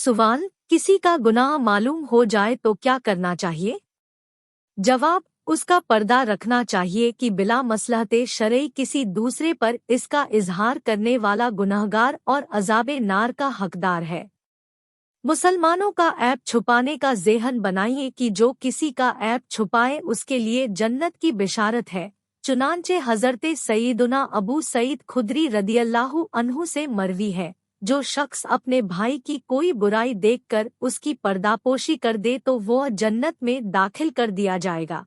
सवाल, किसी का गुनाह मालूम हो जाए तो क्या करना चाहिए? जवाब, उसका पर्दा रखना चाहिए कि बिला मसलहते शरई किसी दूसरे पर इसका इजहार करने वाला गुनहगार और अज़ाबे नार का हकदार है। मुसलमानों का ऐब छुपाने का ज़ेहन बनाइए कि जो किसी का ऐब छुपाए उसके लिए जन्नत की बिशारत है। चुनांचे हज़रते सईदुना अबू सईद खुदरी रदियल्लाहु अन्हु से मरवी है, जो शख्स अपने भाई की कोई बुराई देखकर उसकी पर्दापोशी कर दे तो वह जन्नत में दाखिल कर दिया जाएगा।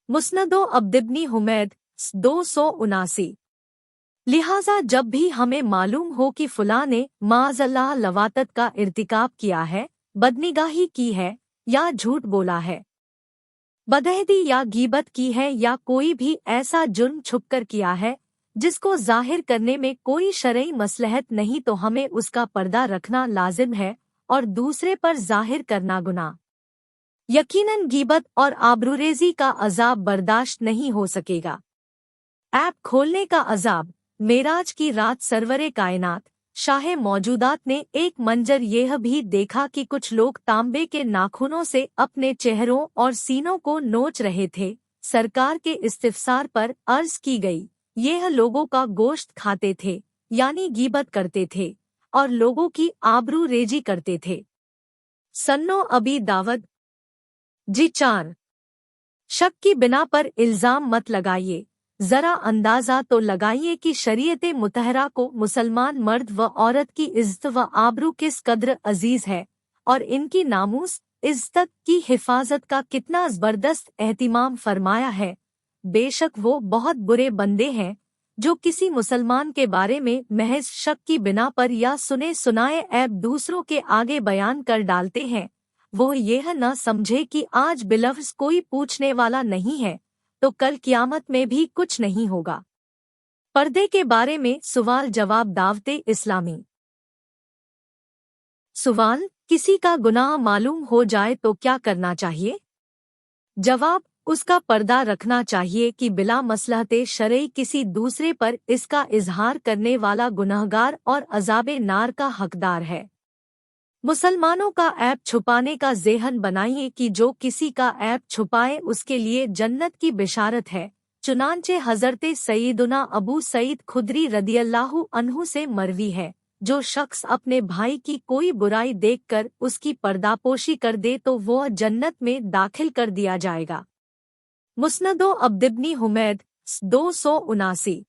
मुस्नदो अब्दिब्नी हुमैद 279। लिहाजा जब भी हमें मालूम हो कि फलां ने माअज़ल्लाह लवातत का इर्तिकाब किया है, बदनिगाही की है या झूठ बोला है, बदअहदी या गीबत की है या कोई भी ऐसा जुर्म छुपकर किया है जिसको जाहिर करने में कोई शरई मसलहत नहीं, तो हमें उसका पर्दा रखना लाजिम है और दूसरे पर जाहिर करना गुनाह। यकीनन गीबत और आबरूरेजी का अजाब बर्दाश्त नहीं हो सकेगा। ऐप खोलने का अजाब। मेराज की रात सरवरे कायनात शाह मौजूदात ने एक मंजर यह भी देखा कि कुछ लोग तांबे के नाखूनों से अपने चेहरों और सीनों को नोच रहे थे। सरकार के इस्तिफसार पर अर्ज की गई, यह लोगों का गोश्त खाते थे, यानी गीबत करते थे और लोगों की आबरू रेजी करते थे। सन्नो अबी दावद जी 4। शक की बिना पर इल्जाम मत लगाइए, जरा अंदाजा तो लगाइए कि शरीयत मुतहरा को मुसलमान मर्द व औरत की इज्जत व आबरू किस कद्र अजीज है और इनकी नामूस इज्जत की हिफाजत का कितना जबरदस्त एहतिमाम फरमाया है। बेशक वो बहुत बुरे बंदे हैं जो किसी मुसलमान के बारे में महज शक की बिना पर या सुने सुनाए ऐब दूसरों के आगे बयान कर डालते हैं। वो यह न समझे कि आज बिलफ्ज़ कोई पूछने वाला नहीं है तो कल क़यामत में भी कुछ नहीं होगा। पर्दे के बारे में सवाल जवाब दावते इस्लामी। सवाल, किसी का गुनाह मालूम हो जाए तो क्या करना चाहिए? जवाब, उसका पर्दा रखना चाहिए कि बिला मसलहते शरई किसी दूसरे पर इसका इजहार करने वाला गुनहगार और अज़ाबे नार का हकदार है। मुसलमानों का ऐब छुपाने का ज़ेहन बनाइए कि जो किसी का ऐब छुपाए उसके लिए जन्नत की बिशारत है। चुनांचे हज़रते सईदुना अबू सईद खुदरी रदियल्लाहु अन्हु से मरवी है, जो शख्स अपने भाई की कोई बुराई देखकर उसकी पर्दापोशी कर दे तो वह जन्नत में दाखिल कर दिया जाएगा। मुस्नदो अब्दिब्नी हुमैद 279।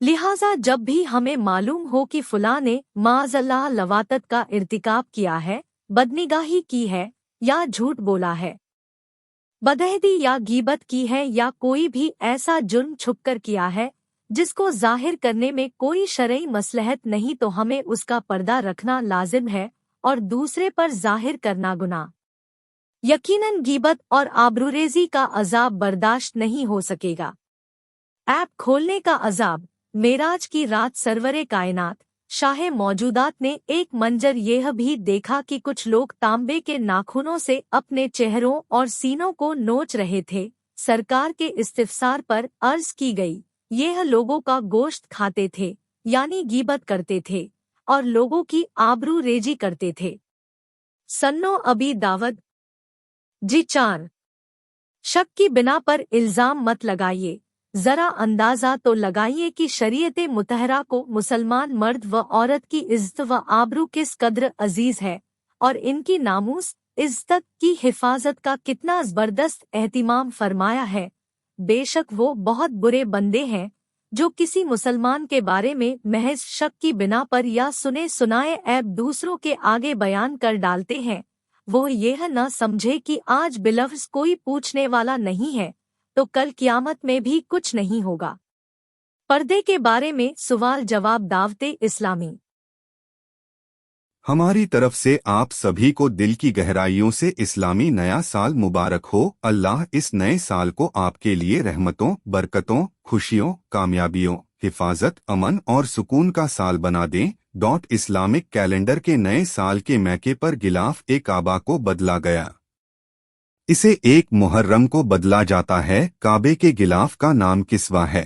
लिहाजा जब भी हमें मालूम हो कि फलां ने माअज़ल्लाह लवातत का इर्तिकाब किया है, बदनिगाही की है या झूठ बोला है, बदअहदी या गीबत की है या कोई भी ऐसा जुर्म छुपकर किया है जिसको जाहिर करने में कोई शरई मसलहत नहीं, तो हमें उसका पर्दा रखना लाजिम है और दूसरे पर जाहिर करना गुनाह। यकीनन गीबत और आबरूरेजी का अजाब बर्दाश्त नहीं हो सकेगा। ऐप खोलने का अजाब। मेराज की रात सरवरे कायनात शाह मौजूदात ने एक मंजर यह भी देखा कि कुछ लोग तांबे के नाखूनों से अपने चेहरों और सीनों को नोच रहे थे। सरकार के इस्तिफसार पर अर्ज की गई, यह लोगों का गोश्त खाते थे, यानी गीबत करते थे और लोगों की आबरू रेजी करते थे। सन्नो अबी दावद जी 4। शक की बिना पर इल्जाम मत लगाइए, जरा अंदाजा तो लगाइए कि शरीयत मुतहरा को मुसलमान मर्द व औरत की इज्जत व आबरू किस कद्र अजीज है और इनकी नामूस इज्जत की हिफाजत का कितना जबरदस्त एहतिमाम फरमाया है। बेशक वो बहुत बुरे बंदे हैं जो किसी मुसलमान के बारे में महज शक की बिना पर या सुने सुनाए ऐब दूसरों के आगे बयान कर डालते हैं। वो यह न समझे कि आज बिलफ्ज़ कोई पूछने वाला नहीं है तो कल क़यामत में भी कुछ नहीं होगा। पर्दे के बारे में सवाल जवाब दावते इस्लामी। हमारी तरफ से आप सभी को दिल की गहराइयों से इस्लामी नया साल मुबारक हो। अल्लाह इस नए साल को आपके लिए रहमतों, बरकतों, खुशियों, कामयाबियों, हिफाजत, अमन और सुकून का साल बना दें। इस्लामिक कैलेंडर के नए साल के मौके पर गिलाफ ए काबा को बदला गया। इसे 1 मुहर्रम को बदला जाता है। काबे के गिलाफ का नाम किस्वा है।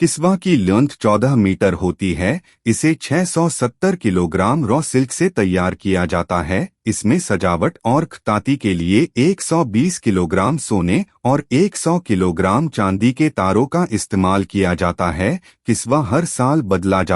किस्वा की लेंथ 14 मीटर होती है। इसे 670 किलोग्राम रॉ सिल्क से तैयार किया जाता है। इसमें सजावट और खताती के लिए 120 किलोग्राम सोने और 100 किलोग्राम चांदी के तारों का इस्तेमाल किया जाता है। किस्वा हर साल बदला जाता है।